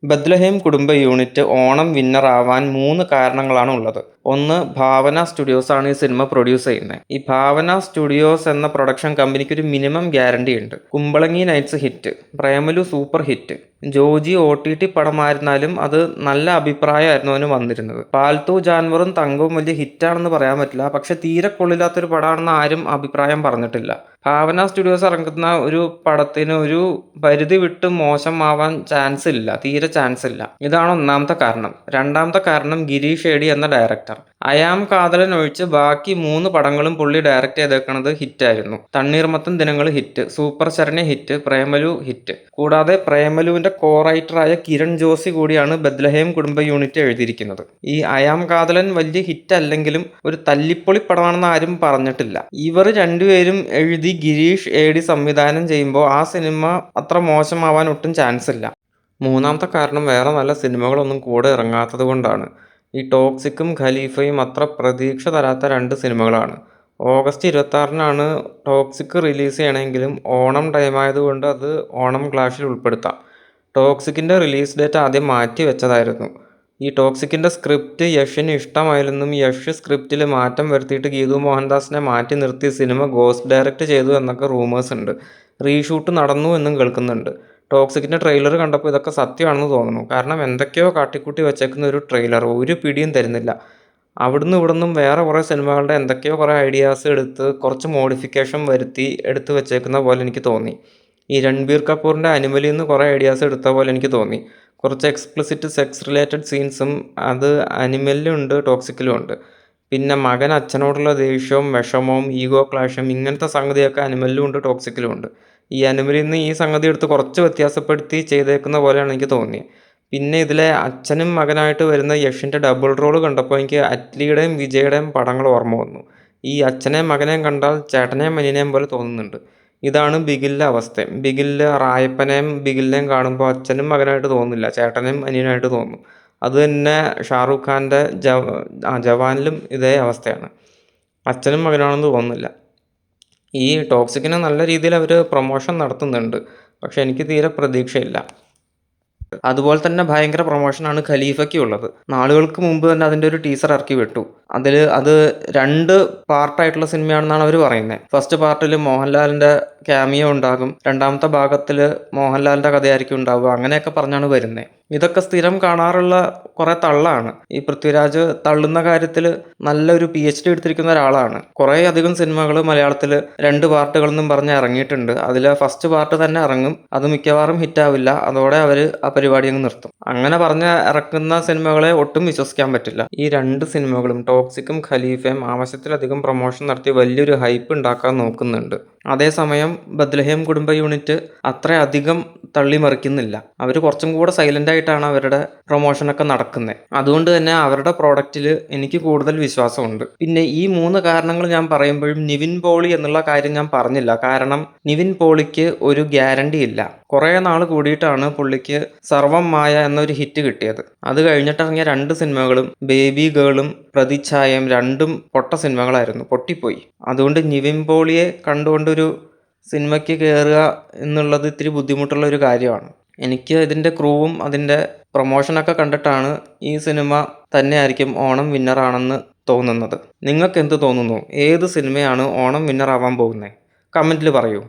Bethlehem കുടുംബ unit Onam winner ആവാൻ 3 കാരണങ്ങളാണ് ഉള്ളത്. ഒന്ന്, ഭാവന സ്റ്റുഡിയോസ് ആണ് ഈ സിനിമ പ്രൊഡ്യൂസ് ചെയ്യുന്നത്. ഈ ഭാവന സ്റ്റുഡിയോസ് എന്ന പ്രൊഡക്ഷൻ കമ്പനിക്ക് ഒരു മിനിമം ഗ്യാരണ്ടി ഉണ്ട്. Kumbalangi nights hit, Premalu super hit, Joji OTT പടമായിരുന്നാലും അത് നല്ല അഭിപ്രായമായിരുന്നു അതിന് വന്നിരുന്നത്. പാൽത്തു ജാൻവറും തങ്കവും വലിയ ഹിറ്റാണെന്ന് പറയാൻ പറ്റില്ല, പക്ഷെ തീരെ കൊള്ളില്ലാത്തൊരു പടമാണെന്ന് ആരും അഭിപ്രായം പറഞ്ഞിട്ടില്ല. ഭാവന സ്റ്റുഡിയോസ് ഇറങ്ങുന്ന ഒരു പടത്തിന് ഒരു പരിധി വിട്ട് മോശമാവാൻ ചാൻസ് ഇല്ല, തീരെ ചാൻസ് ഇല്ല. ഇതാണ് ഒന്നാമത്തെ കാരണം. രണ്ടാമത്തെ കാരണം ഗിരീഷ് ഏടി എന്ന ഡയറക്ടർ. അയാം കാതലൻ ഒഴിച്ച് ബാക്കി 3 പടങ്ങളും പുള്ളി ഡയറക്റ്റ് ചെയ്തേക്കുന്നത് ഹിറ്റായിരുന്നു. തണ്ണീർമത്തൻ ദിനങ്ങൾ hit, super Saranya hit, Premalu hit. കൂടാതെ പ്രേമലുവിന്റെ കോ റൈറ്ററായ കിരൺ ജോഷി കൂടിയാണ് ബത്ലഹേം കുടുംബ യൂണിറ്റ് എഴുതിയിരിക്കുന്നത്. ഈ അയാം കാതലൻ വലിയ ഹിറ്റ് അല്ലെങ്കിലും ഒരു തല്ലിപ്പൊളി പടമാണെന്ന് ആരും പറഞ്ഞിട്ടില്ല. ഇവർ രണ്ടുപേരും എഴുതി ഗിരീഷ് ഏടി സംവിധാനം ചെയ്യുമ്പോൾ ആ സിനിമ അത്ര മോശമാവാൻ ഒട്ടും ചാൻസ് ഇല്ല. മൂന്നാമത്തെ കാരണം വേറെ നല്ല സിനിമകളൊന്നും കൂടെ ഇറങ്ങാത്തത് കൊണ്ടാണ്. ഈ ടോക്സിക്കും ഖലീഫയും അത്ര പ്രതീക്ഷ തരാത്ത 2 സിനിമകളാണ്. ഓഗസ്റ്റ് 26-നാണ് ടോക്സിക് റിലീസ് ചെയ്യണമെങ്കിലും ഓണം ടൈമായതുകൊണ്ട് അത് ഓണം ക്ലാഷിൽ ഉൾപ്പെടുത്താം. ടോക്സിക്കിൻ്റെ റിലീസ് ഡേറ്റ് ആദ്യം മാറ്റി വെച്ചതായിരുന്നു. ഈ ടോക്സിക്കിൻ്റെ സ്ക്രിപ്റ്റ് യഷിന് ഇഷ്ടമായില്ലെന്നും യഷ് സ്ക്രിപ്റ്റിൽ മാറ്റം വരുത്തിയിട്ട് ഗീതു മോഹൻദാസിനെ മാറ്റി നിർത്തി സിനിമ ഗോസ്റ്റ് ഡയറക്റ്റ് ചെയ്തു എന്നൊക്കെ റൂമേഴ്സ് ഉണ്ട്. റീഷൂട്ട് നടന്നു എന്നും കേൾക്കുന്നുണ്ട്. ടോക്സിക്കിൻ്റെ ട്രെയിലർ കണ്ടപ്പോൾ ഇതൊക്കെ സത്യമാണെന്ന് തോന്നുന്നു. കാരണം എന്തൊക്കെയോ കാട്ടിക്കൂട്ടി വെച്ചേക്കുന്ന ഒരു ട്രെയിലർ ഒരു പിടിയും തരുന്നില്ല. അവിടുന്ന് ഇവിടുന്നും വേറെ കുറേ സിനിമകളുടെ എന്തൊക്കെയോ കുറേ ഐഡിയാസ് എടുത്ത് കുറച്ച് മോഡിഫിക്കേഷൻ വരുത്തി എടുത്ത് വെച്ചേക്കുന്ന പോലെ എനിക്ക് തോന്നി. ഈ രൺബീർ കപൂറിൻ്റെ അനിമലിൽ നിന്ന് കുറേ ഐഡിയാസ് എടുത്ത പോലെ എനിക്ക് തോന്നി. കുറച്ച് എക്സ്പ്ലിസിറ്റ് സെക്സ് റിലേറ്റഡ് സീൻസും അത് അനിമലിലും ഉണ്ട്, ടോക്സിക്കിലും ഉണ്ട്. പിന്നെ മകൻ അച്ഛനോടുള്ള ദേഷ്യവും വിഷമവും ഈഗോ ക്ലാഷും ഇങ്ങനത്തെ സംഗതിയൊക്കെ അനിമലിലും ഉണ്ട്, ടോക്സിക്കിലും ഉണ്ട്. ഈ അനിമലിൽ നിന്ന് ഈ സംഗതി എടുത്ത് കുറച്ച് വ്യത്യാസപ്പെടുത്തി ചെയ്തേക്കുന്ന പോലെയാണ് എനിക്ക് തോന്നിയത്. പിന്നെ ഇതിലെ അച്ഛനും മകനായിട്ട് വരുന്ന യഷിൻ്റെ ഡബിൾ റോൾ കണ്ടപ്പോൾ എനിക്ക് അറ്റ്ലിയുടെയും വിജയുടെയും പടങ്ങൾ ഓർമ്മ വന്നു. ഈ അച്ഛനെയും മകനെയും കണ്ടാൽ ചേട്ടനെയും അനിയനെയും പോലെ തോന്നുന്നുണ്ട്. ഇതാണ് ബിഗിലിലെ അവസ്ഥ. ബിഗിലിൽ റായപ്പനെയും ബിഗിലിനെയും കാണുമ്പോൾ അച്ഛനും മകനായിട്ട് തോന്നുന്നില്ല, ചേട്ടനും അനിയനായിട്ട് തോന്നും. അത് തന്നെ ഷാറൂഖ് ഖാൻ്റെ ജവാനിലും ഇതേ അവസ്ഥയാണ്. അച്ഛനും മകനാണെന്ന് തോന്നുന്നില്ല. ഈ ടോക്സിക്കിന് നല്ല രീതിയിൽ അവർ പ്രൊമോഷൻ നടത്തുന്നുണ്ട്, പക്ഷെ എനിക്ക് തീരെ പ്രതീക്ഷയില്ല. അതുപോലെ തന്നെ ഭയങ്കര പ്രൊമോഷനാണ് ഖലീഫയ്ക്ക് ഉള്ളത്. നാളുകൾക്ക് മുമ്പ് തന്നെ അതിൻ്റെ ഒരു ടീസർ ഇറക്കി വിട്ടു. അത് 2 പാർട്ടായിട്ടുള്ള സിനിമയാണെന്നാണ് അവർ പറയുന്നത്. ഫസ്റ്റ് പാർട്ടിൽ മോഹൻലാലിൻ്റെ ക്യാമിയോ ഉണ്ടാകും, രണ്ടാമത്തെ ഭാഗത്തിൽ മോഹൻലാലിൻ്റെ കഥയായിരിക്കും ഉണ്ടാവുക, അങ്ങനെയൊക്കെ പറഞ്ഞാണ് വരുന്നത്. ഇതൊക്കെ സ്ഥിരം കാണാറുള്ള കുറേ തള്ളാണ്. ഈ പൃഥ്വിരാജ് തള്ളുന്ന കാര്യത്തിൽ നല്ലൊരു PhD എടുത്തിരിക്കുന്ന ഒരാളാണ്. കുറേ അധികം സിനിമകൾ മലയാളത്തിൽ 2 പാർട്ടുകളെന്നും പറഞ്ഞ് ഇറങ്ങിയിട്ടുണ്ട്. അതിൽ ഫസ്റ്റ് പാർട്ട് തന്നെ ഇറങ്ങും, അത് മിക്കവാറും ഹിറ്റാവില്ല, അതോടെ അവർ ആ പരിപാടി അങ്ങ് നിർത്തും. അങ്ങനെ പറഞ്ഞ് ഇറക്കുന്ന സിനിമകളെ ഒട്ടും വിശ്വസിക്കാൻ പറ്റില്ല. ഈ 2 സിനിമകളും ടോക്സിക്കും ഖലീഫയും ആവശ്യത്തിലധികം പ്രൊമോഷൻ നടത്തി വലിയൊരു ഹൈപ്പ് ഉണ്ടാക്കാൻ നോക്കുന്നുണ്ട്. അതേസമയം ബത്ലഹേം കുടുംബ യൂണിറ്റ് അത്രയധികം തള്ളിമറിക്കുന്നില്ല. അവർ കുറച്ചും കൂടെ സൈലൻ്റ് ആയിട്ടാണ് അവരുടെ പ്രൊമോഷനൊക്കെ നടക്കുന്നത്. അതുകൊണ്ട് തന്നെ അവരുടെ പ്രോഡക്റ്റിൽ എനിക്ക് കൂടുതൽ വിശ്വാസമുണ്ട്. പിന്നെ ഈ 3 കാരണങ്ങൾ ഞാൻ പറയുമ്പോഴും നിവിൻ പോളി എന്നുള്ള കാര്യം ഞാൻ പറഞ്ഞില്ല. കാരണം നിവിൻ പോളിക്ക് ഒരു ഗ്യാരണ്ടി ഇല്ല. കുറേ നാൾ കൂടിയിട്ടാണ് പുള്ളിക്ക് സർവം മായ എന്നൊരു ഹിറ്റ് കിട്ടിയത്. അത് കഴിഞ്ഞിട്ടിറങ്ങിയ 2 സിനിമകളും ബേബി ഗേളും പ്രതിച്ഛായയും 2ഉം പൊട്ട സിനിമകളായിരുന്നു, പൊട്ടിപ്പോയി. അതുകൊണ്ട് നിവിൻ പോളിയെ കണ്ടുകൊണ്ടൊരു സിനിമയ്ക്ക് കയറുക എന്നുള്ളത് ഇത്തിരി ബുദ്ധിമുട്ടുള്ള ഒരു കാര്യമാണ്. എനിക്ക് ഇതിൻ്റെ ക്രൂവും അതിൻ്റെ പ്രൊമോഷനൊക്കെ കണ്ടിട്ടാണ് ഈ സിനിമ തന്നെയായിരിക്കും ഓണം വിന്നറാണെന്ന് തോന്നുന്നത്. നിങ്ങൾക്ക് എന്ത് തോന്നുന്നു? ഏത് സിനിമയാണ് ഓണം വിന്നർ ആവാൻ പോകുന്നത്? കമൻറ്റിൽ പറയൂ.